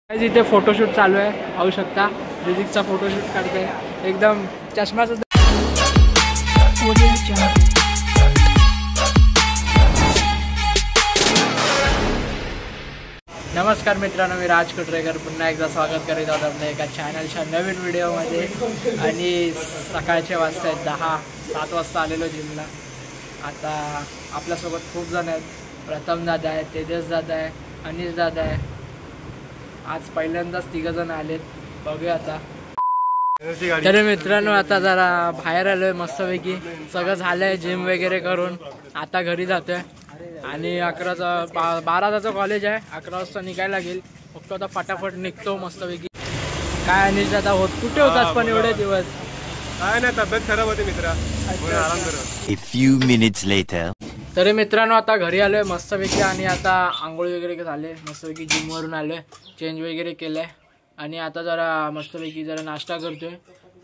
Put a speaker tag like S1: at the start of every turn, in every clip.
S1: इथे फोटोशूट चालू आहे, पाहू शकता म्युझिकचा फोटोशूट काढते एकदम चष्मा सुद्धा। नमस्कार मित्रांनो, मी राज कुटरेकर पुन्हा एकदा स्वागत करीत आहोत आपल्या एका चॅनलच्या नवीन व्हिडिओमध्ये। आणि सकाळचे वाजता आहेत 10-7 वाजता आलेलो जिमला। आता आपल्यासोबत खूप जण आहेत, प्रथम दादा आहे, तेजस दादा आहे, अनिश दादा आहे। आज पहिल्यांदाच 3 जण आलेत, बघूया आता। तर मित्रांनो आता जरा बाहेर आलोय मस्तपैकी, सगळं झालंय जिम वगैरे करून, आता घरी जातोय। आणि 12चं कॉलेज आहे, 11 वाजता निघायला लागेल। फक्त आता फटाफट निघतो मस्तपैकी। काय अनिश दादा कुठे होतास पण एवढे दिवस?
S2: काय नाही, तब्येत खराब होती मित्रा, आराम करत।
S3: A few minutes later.
S1: तरी मित्रांनो आता घरी आलोय मस्तपैकी, आणि आता आंघोळ वगैरे झाले, मस्तपैकी जिमवरून आलोय, चेंज वगैरे केलंय, आणि आता जरा मस्तपैकी जरा नाश्ता करतोय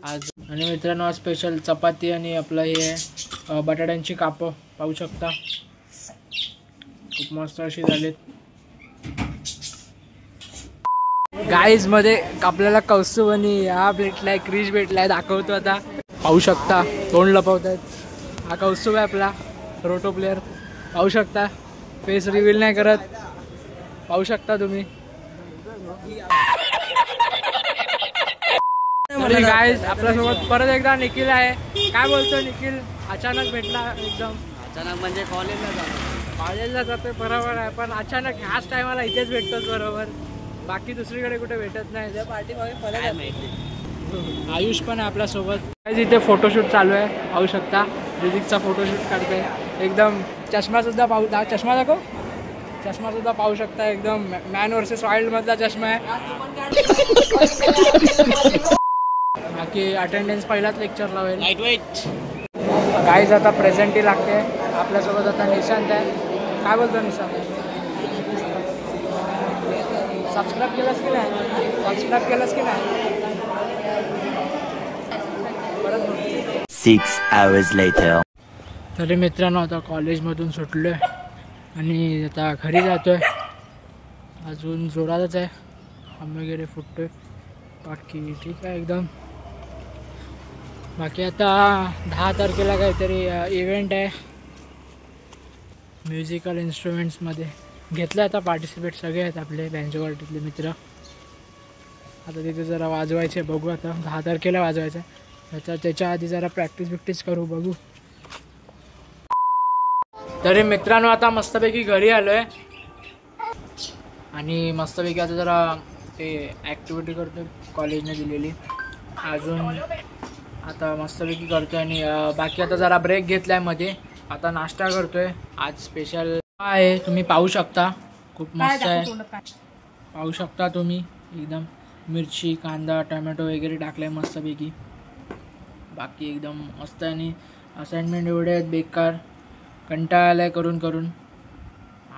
S1: आज। आणि मित्रांनो आज स्पेशल चपाती आणि आपलं हे बटाट्यांची कापं पाहू शकता, खूप मस्त अशी झालीत। गाईज मध्ये आपल्याला कौस्तुभ आणि हा भेटलाय, क्रिश भेटलाय, दाखवतो आता। पाहू शकता तोंड लपवतायत, हा कौस्तुभ आहे आपला रोटो प्लेयर, पाहू शकता फेस रिव्हील नाही करत, पाहू शकता तुम्ही। गाईज आपल्यासोबत परत एकदा निखिल आहे। काय बोलतो निखिल? अचानक भेटला एकदम?
S4: अचानक म्हणजे
S1: कॉलेजला जातोय बरोबर आहे, पण अचानक ह्याच टायमाला इथेच भेटतोच बरोबर, बाकी दुसरीकडे कुठे भेटत नाही।
S4: पार्टी
S1: आयुष पण आहे आपल्यासोबत। इथे फोटोशूट चालू आहे, पाहू शकता म्युझिकचा फोटोशूट काढते एकदम। चष्मा सुद्धा चष्मा दाखव, चष्मा सुद्धा पाहू शकता, एकदम मॅन वर्सेस वाइल्ड मधला चष्मा आहे। बाकी अटेंडन्स पहिलाच लेक्चरला होईल।
S4: लाईट वेट
S1: गाईज आता प्रेझेंटी लागते आपल्यासोबत, आता निशांत आहे। काय बोलतो निशांत? सबस्क्राईब केलंस की नाही? सबस्क्राईब केलंस की नाही?
S3: 6 hours later.
S1: तरी मित्रांनो आता कॉलेजमधून सुटलोय आणि आता घरी जातोय। अजून जोरातच आहे, आम वगैरे फुटतोय, बाकी ठीक आहे एकदम। बाकी आता 10 तारखेला काहीतरी इव्हेंट आहे म्युझिकल इन्स्ट्रुमेंट्समध्ये, घेतलं आता पार्टिसिपेट, सगळे आहेत आपले बँजो पार्टीतले मित्र। आता तिथे जरा वाजवायचे, बघू आता 10 तारखेला वाजवायचं आहे, त्याच्या आधी जरा प्रॅक्टिस करू, बघू। तरी मित्रांनो आता मस्तपैकी घरी आलोय आणि मस्तपैकी आता जरा ते ॲक्टिव्हिटी करतोय कॉलेजने दिलेली, अजून आता मस्तपैकी करतोय। आणि बाकी आता जरा ब्रेक घेतलाय मध्ये, आता नाश्ता करतोय। आज स्पेशल आहे, तुम्ही पाहू शकता, खूप मस्त आहे, पाहू शकता तुम्ही, एकदम मिरची, कांदा, टोमॅटो वगैरे टाकलाय मस्तपैकी, बाकी एकदम मस्त। आणि असाइनमेंट एवढे आहेत बेकार, कंटाळा आलाय करून करून,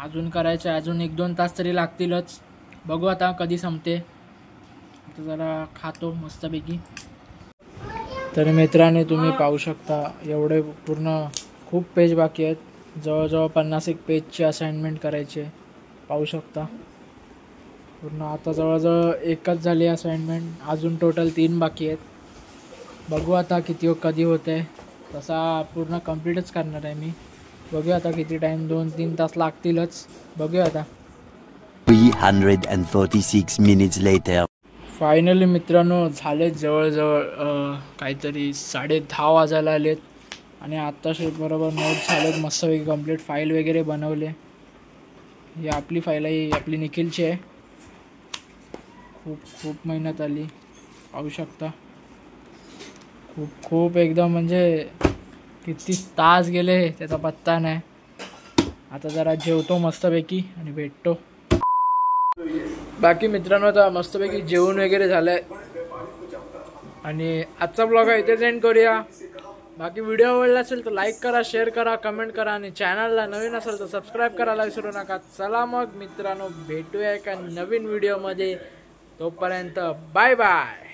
S1: अजून करायचं आहे, अजून 1-2 तास तरी लागतीलच, बघू आता कधी संपते। आता जरा खातो मस्तपैकी। तर मित्रांनो तुम्ही पाहू शकता एवढे पूर्ण खूप पेज बाकी आहेत, जवळजवळ 50 पेजची असाइनमेंट करायची आहे, पाहू शकता पूर्ण। आता जवळजवळ 1च झाली असाइनमेंट, अजून टोटल 3 बाकी आहेत, बघू आता कधी होते, तसा पूर्ण कंप्लीटच करणार आहे मी, बघूया आता किती टाईम, 2-3 तास लागतीलच, बघूया आता।
S3: 346 minutes later.
S1: फायनली मित्रांनो झाले जवळजवळ काहीतरी 10:30 वाजायला आलेत, आणि आत्ताशी बरोबर नोट्स झालेत मस्तपैकी कंप्लीट, फाईल वगैरे बनवले। ही आपली फाईल आहे, ही आपली निखिलची आहे, खूप मेहनत आली, पाहू शकता, खूप एकदम, म्हणजे किती तास गेले त्याचा पत्ता नाही। आता जरा जेवतो मस्तपैकी आणि भेटतो। बाकी मित्रांनो आता मस्तपैकी जेवण वगैरे झालंय, आणि आजचा ब्लॉग इथेच एंड करूया। बाकी व्हिडिओ आवडला असेल तर लाईक करा, शेअर करा, कमेंट करा, आणि चॅनलला नवीन असेल तर सबस्क्राईब करायला विसरू नका। चला मग मित्रांनो भेटूया एका नवीन व्हिडिओमध्ये, तोपर्यंत बाय बाय।